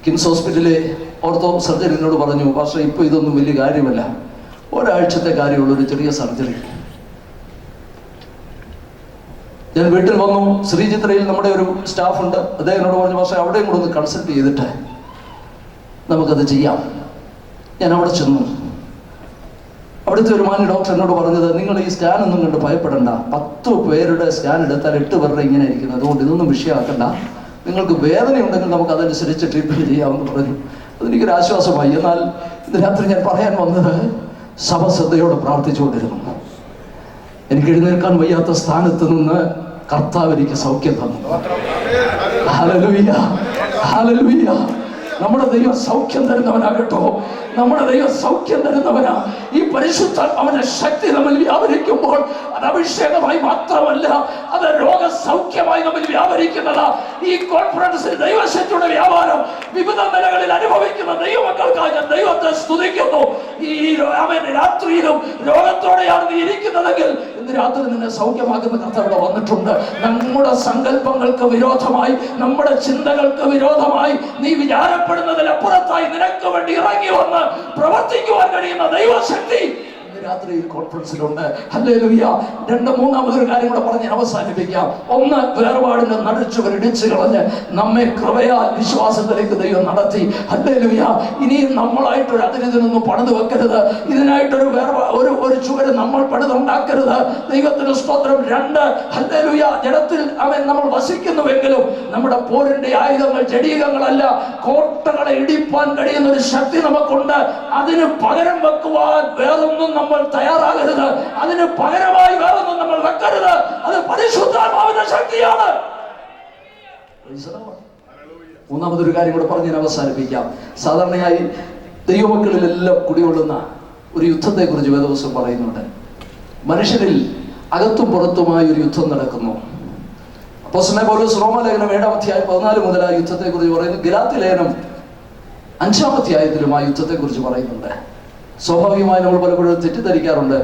കിംസ് ഹോസ്പിറ്റലിലെ ഓർത്തോ സർജറി എന്നോട് പറഞ്ഞു, പാസ്റ്റർ, ഇപ്പോൾ ഇതൊന്നും വലിയ കാര്യമല്ല, ഒരാഴ്ചത്തെ കാര്യമുള്ള ഒരു ചെറിയ സർജറി. ഞാൻ വീട്ടിൽ വന്നു. ശ്രീചിത്രയിൽ നമ്മുടെ ഒരു സ്റ്റാഫുണ്ട്, അദ്ദേഹം എന്നോട് പറഞ്ഞു, പക്ഷേ അവിടെയും കൂടെ ഒന്ന് കൺസൾട്ട് ചെയ്തിട്ട് നമുക്കത് ചെയ്യാം. ഞാൻ അവിടെ ചെന്നു. അവിടുത്തെ ഒരു മാന്യ ഡോക്ടർ എന്നോട് പറഞ്ഞത്, നിങ്ങൾ ഈ സ്കാൻ ഒന്നും കണ്ട് ഭയപ്പെടണ്ട, 10 പേരുടെ സ്കാൻ എടുത്താൽ 8 പേരുടെ ഇങ്ങനെ ഇരിക്കുന്നത്, അതുകൊണ്ട് ഇതൊന്നും വിഷയമാക്കണ്ട, നിങ്ങൾക്ക് വേദനയുണ്ടെങ്കിൽ നമുക്ക് അതനുസരിച്ച് ട്രീറ്റ്മെൻറ്റ് ചെയ്യാമെന്ന് പറഞ്ഞു. അതെനിക്കൊരു ആശ്വാസമായി. എന്നാൽ ഇന്ന് രാത്രി ഞാൻ പറയാൻ വന്നത്, സഭ ശ്രദ്ധയോടെ പ്രാർത്ഥിച്ചുകൊണ്ടിരുന്നു. എനിക്ക് എഴുന്നേൽക്കാൻ വയ്യാത്ത സ്ഥാനത്ത് നിന്ന് കർത്താവ് എനിക്ക് സൗഖ്യം തന്നു. Hallelujah, hallelujah. നമ്മുടെ ദൈവം സൗഖ്യം തരുന്നവനാകട്ടോ. നമ്മുടെ ദൈവം സൗഖ്യം തരുന്നവനാ. ഈ പരിശുദ്ധാത്മാവിന്റെ ശക്തി നമ്മിൽ വ്യാപരിക്കുമ്പോൾ അത് അഭിഷേകമായി മാത്രമല്ല, അത് രോഗസൗഖ്യമായി നമ്മിൽ വ്യാപരിക്കുന്നതാ. ഈ കോൺഫറൻസിൽ ദൈവശക്തിയുടെ വ്യാപാരം വിവിധ നിലകളിൽ അനുഭവിക്കുന്ന ദൈവമക്കൾക്കായി ഞാൻ ദൈവത്തെ സ്തുതിക്കുന്നു. ഈ രാത്രിയിലും രോഗത്തോടെയാണ് നീ ഇരിക്കുന്നതെങ്കിൽ ഇന്ന് രാത്രി നിന്നെ സൗഖ്യമാക്കുന്ന കർത്താവ് വന്നിട്ടുണ്ട്. നമ്മുടെ സങ്കല്പങ്ങൾക്ക് വിരോധമായി, നമ്മുടെ ചിന്തകൾക്ക് വിരോധമായി, നീ വിചാരപ്പെടുന്നതിൽ അപ്പുറത്തായി നിനക്ക് വേണ്ടി ഇറങ്ങി വന്ന് പ്രവർത്തിക്കുവാൻ കഴിയുന്ന ദൈവശക്തി രാത്രിയിൽ കോൺഫറൻസിലുണ്ട്. ഹല്ലേലൂയ. മൂന്നാമതൊരു കാര്യം കൂടെ പറഞ്ഞ് അവസാനിപ്പിക്കാം. ഒന്ന്, വേർപാടിന്റെ നടുച്ചുവർ ഇടിച്ചു കളഞ്ഞ് നമ്മെ കൃപയാൽ വിശ്വാസത്തിലേക്ക് ദൈവം നടത്തി. ഹല്ലേലൂയ. ഇനിയും നമ്മളായിട്ടൊരു അതിരിതൊന്നും പണിത് വെക്കരുത്. ഇതിനായിട്ടൊരു ഒരു ചുവര് നമ്മൾ പണിതുണ്ടാക്കരുത്. ദൈവത്തിന് സ്തോത്രം. രണ്ട്, ഹല്ലേലൂയ, ജഡത്തിൽ നമ്മൾ വസിക്കുന്നുവെങ്കിലും നമ്മുടെ പോരിന്റെ ആയുധങ്ങൾ ജഡീകങ്ങളല്ല. കോട്ടകളെ ഇടിപ്പാൻ കഴിയുന്ന ഒരു ശക്തി നമുക്കുണ്ട്. അതിന് പകരം വെക്കുവാൻ വേറൊന്നും നമ്മൾ തയ്യാറാകരുത്. അതിന് പകരമായി വേറൊന്നും നമ്മൾ വെക്കരുത്. അത് പരിശുദ്ധാത്മാവിന്റെ ശക്തിയാണ്. മൂന്നാമതൊരു കാര്യം കൂടെ പറഞ്ഞ് ഞാൻ അവസാനിപ്പിക്കാം. സാധാരണയായി ദൈവമക്കളിലെല്ലാം കുടികൊള്ളുന്ന ഒരു യുദ്ധത്തെ കുറിച്ച് വേദപുസ്തകം പറയുന്നുണ്ട്. മനുഷ്യരിൽ അകത്തും പുറത്തുമായി ഒരു യുദ്ധം നടക്കുന്നു. അപ്പോസ്തലനായ പൗലോസ് റോമാലേഖനം 7-ാം അധ്യായം 14 മുതൽ ആ യുദ്ധത്തെ കുറിച്ച് പറയുന്നു. ഗലാത്യ ലേഖനം 5-ാം അധ്യായത്തിലും ആ യുദ്ധത്തെ കുറിച്ച് പറയുന്നുണ്ട്. സ്വാഭാവികമായി നമ്മൾ പലപ്പോഴും തെറ്റിദ്ധരിക്കാറുണ്ട്.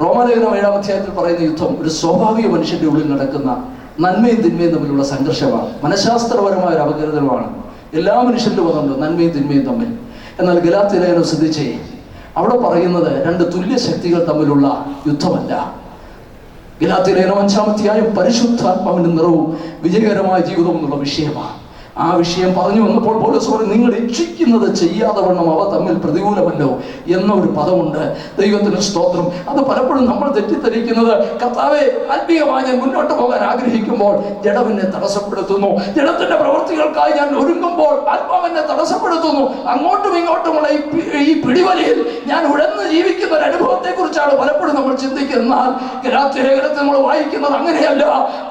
റോമാലേഖനം 7-ാം അധ്യായത്തിൽ പറയുന്ന യുദ്ധം ഒരു സ്വാഭാവിക മനുഷ്യന്റെ ഉള്ളിൽ നടക്കുന്ന നന്മയും തിന്മയും തമ്മിലുള്ള സംഘർഷമാണ്. മനഃശാസ്ത്രപരമായ ഒരു അപകീർത്തനമാണ്. എല്ലാ മനുഷ്യരിലും അതുണ്ട്, നന്മയും തിന്മയും തമ്മിൽ. എന്നാൽ ഗലാത്യ ലേഖനം ശ്രദ്ധിച്ചേ, അവിടെ പറയുന്നത് രണ്ട് തുല്യ ശക്തികൾ തമ്മിലുള്ള യുദ്ധമല്ല. ഗലാത്യ ലേഖനം 5-ാം അധ്യായം പരിശുദ്ധാത്മാവിന്റെ നിറവും വിജയകരമായ ജീവിതം എന്നുള്ള വിഷയമാണ്. ആ വിഷയം പറഞ്ഞു വന്നപ്പോൾ പൗലോസ് പറഞ്ഞു, നിങ്ങൾ ഇച്ഛിക്കുന്നത് ചെയ്യാതെ വണ്ണം അവ തമ്മിൽ പ്രതികൂലമല്ലോ എന്നൊരു പദമുണ്ട്. ദൈവത്തിന് സ്തോത്രം. അത് പലപ്പോഴും നമ്മൾ തെറ്റിദ്ധരിക്കുന്നത്, കർത്താവേ, ആത്മീയമായി ഞാൻ മുന്നോട്ട് പോകാൻ ആഗ്രഹിക്കുമ്പോൾ ജഡമെന്നെ തടസ്സപ്പെടുത്തുന്നു, ജഡത്തിന്റെ പ്രവൃത്തികൾക്കായി ഞാൻ ഒരുങ്ങുമ്പോൾ ആത്മാവെന്നെ തടസ്സപ്പെടുത്തുന്നു. അങ്ങോട്ടും ഇങ്ങോട്ടുമുള്ള ഈ പിടിവലിയിൽ ഞാൻ ഉഴന്ന് ജീവിക്കുന്ന ഒരു അനുഭവത്തെ കുറിച്ചാണ് പലപ്പോഴും നമ്മൾ ചിന്തിക്കുന്നത്. എന്നാൽ ഗലാത്യ ലേഖനത്തിൽ നമ്മൾ വായിക്കുന്നത് അങ്ങനെയല്ല.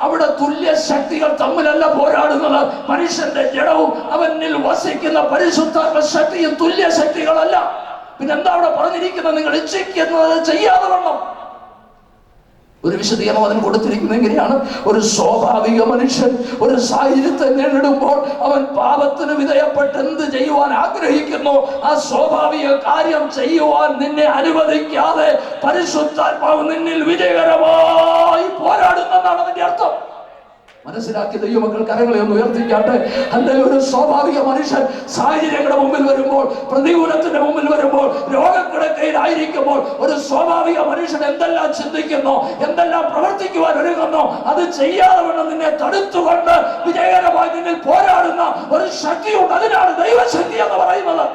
അവിടെ തുല്യ ശക്തികൾ തമ്മിലല്ല പോരാടുന്നത്. മനുഷ്യൻ ജഡവും അവനിൽ വസിക്കുന്ന പരിശുദ്ധാത്മ ശക്തിയും തുല്യ ശക്തികളല്ല. പിന്നെന്താ അവിടെ പറഞ്ഞിരിക്കുന്നത്? നിങ്ങൾ ഇച്ഛിക്കുന്നത് ചെയ്യാതെ വണ്ണം. ഒരു വിശദീകരണം അതിന് കൊടുത്തിരിക്കുന്നത് എങ്ങനെയാണ്? ഒരു സ്വാഭാവിക മനുഷ്യൻ ഒരു സാഹചര്യത്തെ നേരിടുമ്പോൾ അവൻ പാപത്തിന് വിധേയപ്പെട്ട് എന്ത് ചെയ്യുവാൻ ആഗ്രഹിക്കുന്നു, ആ സ്വാഭാവിക കാര്യം ചെയ്യുവാൻ നിന്നെ അനുവദിക്കാതെ പരിശുദ്ധാത്മാവ് നിന്നിൽ വിജയകരമായി പോരാടുന്നെന്നാണ് അതിന്റെ അർത്ഥം. മനസ്സിലാക്കി ദൈവമക്കൾ കരങ്ങളെ ഒന്ന് ഉയർത്തിക്കാട്ടെ. അല്ലെങ്കിൽ ഒരു സ്വാഭാവിക മനുഷ്യൻ സാഹചര്യങ്ങളുടെ മുമ്പിൽ വരുമ്പോൾ, പ്രതികൂലത്തിന്റെ മുമ്പിൽ വരുമ്പോൾ, രോഗക്കിടക്കയിലായിരിക്കുമ്പോൾ ഒരു സ്വാഭാവിക മനുഷ്യൻ എന്തെല്ലാം ചിന്തിക്കുന്നു, എന്തെല്ലാം പ്രവർത്തിക്കുവാൻ ഒരുങ്ങുന്നു, അത് ചെയ്യാതെ വേണം നിന്നെ തടുത്തുകൊണ്ട് വിജയകരമായി നിന്നിൽ പോരാടുന്ന ഒരു ശക്തിയുണ്ട്. അതിനാണ് ദൈവശക്തി എന്ന് പറയുന്നത്.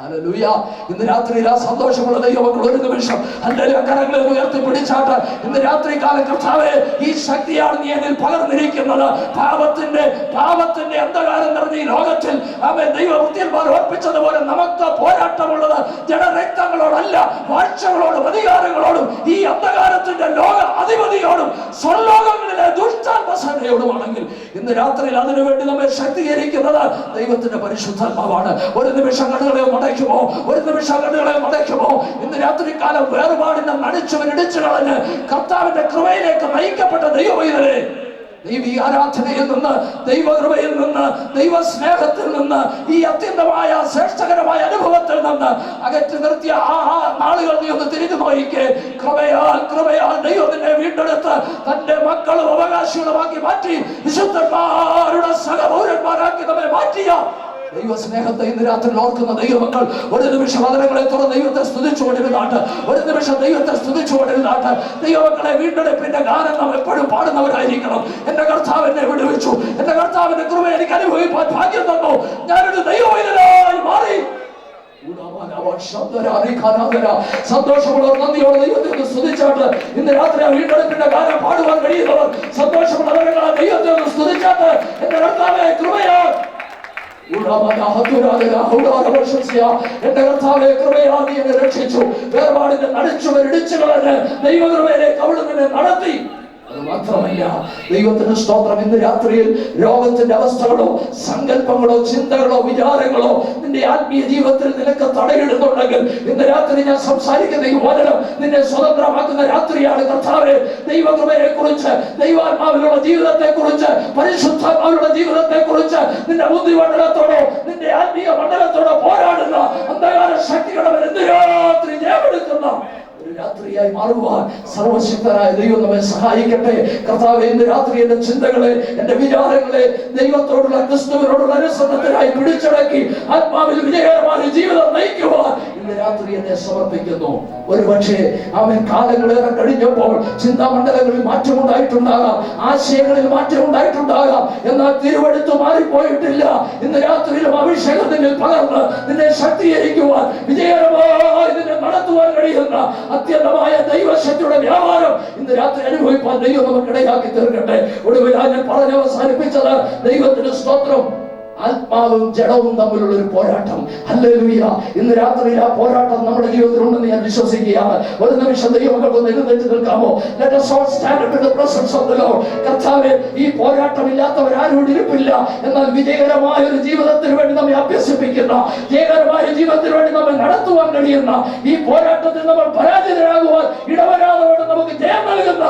ഹല്ലേലൂയ. ഇന്ന് രാത്രിയിൽ ആ സന്തോഷമുള്ള ദൈവമക്കൾ ഒരു നിമിഷം ഹല്ലേലൂയ കരങ്ങളെ ഉയർത്തി പിടിച്ചാട്ട് ഇന്ന് രാത്രി കാലം, കർത്താവേ, ഈ ശക്തിയാണ് നീ എന്നിൽ പകർന്നിരിക്കുന്നത്. പാപത്തിന്റെ അന്ധകാരം നിറഞ്ഞ ഈ ലോകത്തിൽ അവൻ ദൈവവൃത്യന്മാർ ഓർപ്പിച്ചതുപോലെ നമുക്ക് പോരാട്ടമുള്ളത് ജഡരക്തങ്ങളോടല്ല, വാഴ്ചകളോടും അധികാരങ്ങളോടും ഈ അന്ധകാരത്തിന്റെ ലോക അധിപതിയോടും സ്വർലോകങ്ങളിലെ ദുഷ്ടാത്മസേനയോടുമാണെങ്കിൽ ഇന്ന് രാത്രിയിൽ അതിനുവേണ്ടി നമ്മെ ശക്തീകരിക്കുന്നത് ദൈവത്തിന്റെ പരിശുദ്ധാത്മാവാണ്. ഒരു നിമിഷം കണ്ണുകളെ മടയ്ക്കുമോ? ഒരു നിമിഷം കണ്ണുകളെ മടയ്ക്കുമോ? ഇന്ന് രാത്രികാലം വേർപാടിനെ നടിച്ചവൻ ഇടിച്ചു കളഞ്ഞ് കർത്താവിന്റെ കൃപയിലേക്ക് നയിക്കപ്പെട്ട ദൈവവൈതലേ, ദൈവീ ആരാധനയിൽ നിന്ന്, ദൈവകൃപയിൽ നിന്ന്, ദൈവസ്നേഹത്തിൽ നിന്ന്, ഈ അത്യന്തമായ ശ്രേഷ്ഠകരമായ അനുഭവത്തിൽ നിന്ന് അകറ്റി നിർത്തിയ ആ നാളുകൾ നീ ഒന്ന് തിരിഞ്ഞു നോക്കിക്കേ. കൃപയാൽ ദൈവം നിന്നെ വീണ്ടെടുത്ത് തന്റെ മക്കളും അവകാശികളുമാക്കി മാറ്റി, വിശുദ്ധന്മാരുടെ സഹപൗരന്മാരാക്കി നമ്മെ മാറ്റിയ ദൈവസ്നേഹത്തെ ഇന്ന് രാത്രി ഓർക്കുന്ന ദൈവമക്കൾ ഒരു നിമിഷം വചനങ്ങളെ തുറന്ന് ദൈവത്തെ സ്തുതിച്ചുകൊണ്ടിരുന്നാട്ട്, ഒരു നിമിഷം ദൈവത്തെ സ്തുതിച്ചുകൊണ്ടിരുന്നാട്ട്, ദൈവമക്കളെ വീണ്ടെടുപ്പിന്റെ ഗാനം നാം എപ്പോഴും പാടുന്നവരായിരിക്കണം. എന്റെ കർത്താവ് എന്നെ വിടുവിച്ചു, എന്റെ കർത്താവിന്റെ കൃപ എനിക്ക് അനുഭവിപ്പാൻ ഭാഗ്യം തന്നു, ഞാനൊരു ദൈവവൈതലായി മാറി. സന്തോഷമുള്ളവർ നന്ദിയോടെ ദൈവത്തെ സ്തുതിച്ചാട്ട് ഇന്ന് രാത്രി ആ വീണ്ടെടുപ്പിന്റെ ഗാനം പാടുവാൻ കഴിയുന്നവർ സന്തോഷമുള്ളവരെ ദൈവത്തെ ഒന്ന് സ്തുതിച്ചാട്ട്, എന്റെ കർത്താവെ കൃപയാ എന്റെ കർത്താവെ കൃപയാൽ നീ എന്നെ രക്ഷിച്ചു. വേർപാടിന്റെ നടിച്ചുവർ ഇടിച്ചു കളഞ്ഞ് ദൈവകൃപയിലേക്ക് അവിടുന്ന് നടത്തി. അത് മാത്രമല്ല, ദൈവത്തിന് സ്തോത്രം, ഇന്ന് രാത്രിയിൽ രോഗത്തിന്റെ അവസ്ഥകളോ സങ്കല്പങ്ങളോ ചിന്തകളോ വിചാരങ്ങളോ നിന്റെ ആത്മീയ ജീവിതത്തിൽ നിനക്ക് തടയിടുന്നുണ്ടെങ്കിൽ ഇന്ന് രാത്രി ഞാൻ സംസാരിക്കുന്ന ഈ വചനം നിന്നെ സ്വതന്ത്രമാക്കുന്ന രാത്രിയാണ്. കർത്താവേ, ദൈവകൃപയെ കുറിച്ച്, ദൈവാത്മാവിലുള്ള ജീവിതത്തെ കുറിച്ച്, പരിശുദ്ധാത്മാവിലുള്ള ജീവിതത്തെ കുറിച്ച് നിന്റെ ബുദ്ധിമണ്ഡലത്തോടോ നിന്റെ ആത്മീയ മണ്ഡലത്തോടോ പോരാടുന്ന അന്ധകാര ശക്തികളെ ഇന്ന് രാത്രി ജയമെടുക്കുന്ന രാത്രിയായി മാറുവാൻ സർവശക്തനായ ദൈവം നമ്മെ സഹായിക്കട്ടെ. കർത്താവേ, ഇന്ന് രാത്രി എന്റെ ചിന്തകളെ, എന്റെ വിചാരങ്ങളെ ദൈവത്തോടുള്ള ക്രിസ്തുവിനോടുള്ള അനുസരണത്തിനായി പിടിച്ചടക്കി ആത്മാവിൽ വിജയകരമായ ജീവിതം നയിക്കുവാൻ ഇന്ന് രാത്രി എന്നെ സമർപ്പിക്കുന്നു. ഒരു പക്ഷേ അവൻ കാലങ്ങളേറെ കഴിഞ്ഞപ്പോൾ ചിന്താമണ്ഡലങ്ങളിൽ മാറ്റമുണ്ടായിട്ടുണ്ടാകാം, ആശയങ്ങളിൽ മാറ്റമുണ്ടായിട്ടുണ്ടാകാം. എന്നാൽ തിരുവെടുത്ത് മാറിപ്പോയിട്ടില്ല. ഇന്ന് രാത്രിയിലും അഭിഷേകത്തിൽ പകർന്ന് നിന്നെ ശക്തീകരിക്കുവാൻ, വിജയകരമായി നിന്നെ നടത്തുവാൻ കഴിയുന്ന അത്യന്തമായ ദൈവശക്തിയുടെ വ്യാപാരം ഇന്ന് രാത്രി അനുഭവിപ്പാൻ ദൈവം നമുക്കിടയാക്കി തീർക്കട്ടെ. ഒടുവിലാണ് ഞാൻ പറഞ്ഞ് അവസാനിപ്പിച്ചത്. ദൈവത്തിന് സ്തോത്രം. ആത്മാവും ജഡവും തമ്മിലുള്ള ഒരു പോരാട്ടം. ഹല്ലേലൂയ. ഇന്ന് രാത്രിയിൽ ആ പോരാട്ടം നമ്മുടെ ജീവിതത്തിൽ ഉണ്ടെന്ന് ഞാൻ വിശ്വസിക്കുകയാണ്. ഒരു നിമിഷം ദൈവമക്കൾക്കൊന്ന് എഴുന്നേറ്റ് നിൽക്കാമോ? Let us all stand up in the presence of the Lord. കർത്താവേ, ഈ പോരാട്ടമില്ലാത്തവരാരും ഇരിപ്പില്ല. എന്നാൽ വിജയകരമായ ഒരു ജീവിതത്തിന് വേണ്ടി നമ്മെ അഭ്യസിപ്പിക്കുന്ന, വിജയകരമായ ജീവിതത്തിന് വേണ്ടി നമ്മെ നടത്തുവാൻ കഴിയുന്ന, ഈ പോരാട്ടത്തിൽ നമ്മൾ പരാജിതരാകുവാൻ ഇടവരാതെ വേണ്ടി നമുക്ക് ജയം നൽകുന്ന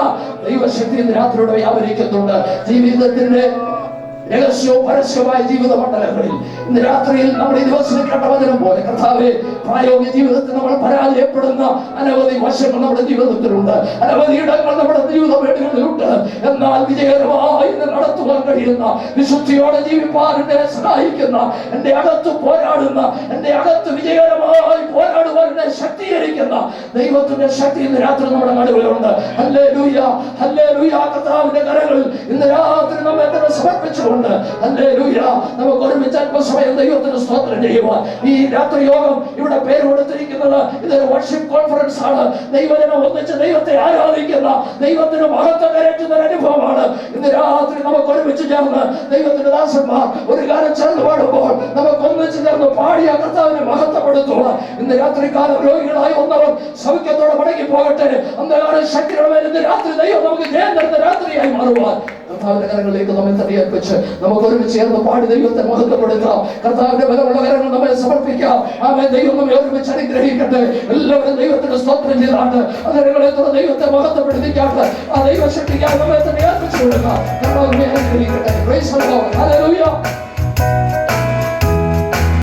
ദൈവശക്തി ഇന്ന് രാത്രിയോടെ വ്യാപരിക്കുന്നുണ്ട്. ജീവിതത്തിന്റെ രഹസ്യവും പരസ്യമായ ജീവിത മണ്ഡലങ്ങളിൽ ഇന്ന് രാത്രിയിൽ നമ്മുടെ ഈ ദിവസം കേട്ട വചനം പോലെ കർത്താവേ, പ്രായോഗിക ജീവിതത്തിൽ നമ്മൾ പരാജയപ്പെടുന്ന അനവധി വശങ്ങൾ നമ്മുടെ ജീവിതത്തിലുണ്ട്, അനവധി ഇടങ്ങൾ നമ്മുടെ ജീവിത വേദികളിലുണ്ട്. എന്നാൽ വിജയകരമായി നടത്തുവാൻ കഴിയുന്ന, വിശുദ്ധിയോടെ ജീവിപ്പാൻ എന്നെ സഹായിക്കുന്ന, എന്റെ അകത്ത് പോരാടുന്ന, എന്റെ അകത്ത് വിജയകരമായി പോരാടുവാൻ എന്നെ ശക്തീകരിക്കുന്ന ദൈവത്തിന്റെ ശക്തി ഇന്ന് രാത്രി നമ്മുടെ നടുവിലുണ്ട്. Hallelujah, hallelujah. കർത്താവിന്റെ കരങ്ങളിൽ ഇന്ന് രാത്രി നമ്മെ തന്നെ സമർപ്പിച്ചു. ഹല്ലേലൂയ. നമുക്ക് ഒരുമിച്ച് അല്പസമയം ദൈവത്തിന് സ്തോത്രം ചെയ്യുവാൻ. ഈ രാത്രി യോഗം ഇവിടെ പേര് കൊടുത്തിരിക്കുന്നത് ഇതൊരു വർഷിപ്പ് കോൺഫറൻസ് ആണ്. ദൈവജനം ഒന്നിച്ച് ദൈവത്തെ ആരാധിക്കുന്ന, ദൈവത്തിന് മഹത്വം കരറ്റുന്ന ഒരു അനുഭവമാണ്. ഇന്ന് രാത്രി നമുക്ക് ഒരുമിച്ച് ചേർന്ന് ദൈവത്തിന്റെ ദാസന്മാർ ഒരു കാലം ചേർന്ന് പാടുമ്പോൾ നമുക്ക് ഒന്നിച്ച് ചേർന്ന് പാടിയ കർത്താവിനെ മഹത്വപ്പെടുത്തുക. ഇന്ന് രാത്രി കാലം രോഗികളായി വന്നവർ സൗഖ്യത്തോടെ മടങ്ങി പോകട്ടെ. അന്ധകാര ശക്തിയുടെ മേൽ ഇന്ന് രാത്രി ദൈവം നമുക്ക് ജയം തരുന്ന രാത്രിയായി മാറുവാൻ കർത്താവിന്റെ കരങ്ങളിലേക്ക് നമ്മെ തടിയേൽപ്പിച്ച് നമുക്ക് ഒരുമിച്ച് ചേർന്ന് പാടി ദൈവത്തെ മഹത്വപ്പെടുത്താം. കർത്താവിന്റെ ബലമുള്ള കരങ്ങൾ നമ്മെ സമർപ്പിക്കാം. ആമേൻ. ദൈവം നമ്മെ ഒരുമിച്ച് അനുഗ്രഹിക്കട്ടെ. എല്ലാവരും ദൈവത്തിന് സ്തോത്രം ചെയ്താട്ട് കരങ്ങളെ ദൈവത്തെ മഹത്വപ്പെടുത്തിക്കാട്ട് ആ ദൈവശക്തിക്കായി നമ്മെ തന്നെ ഏൽപ്പിച്ചു കൊടുക്കാം. കർത്താവിനെ അനുഗ്രഹിക്കട്ടെ. Price the Lord. ഹല്ലേലൂയ.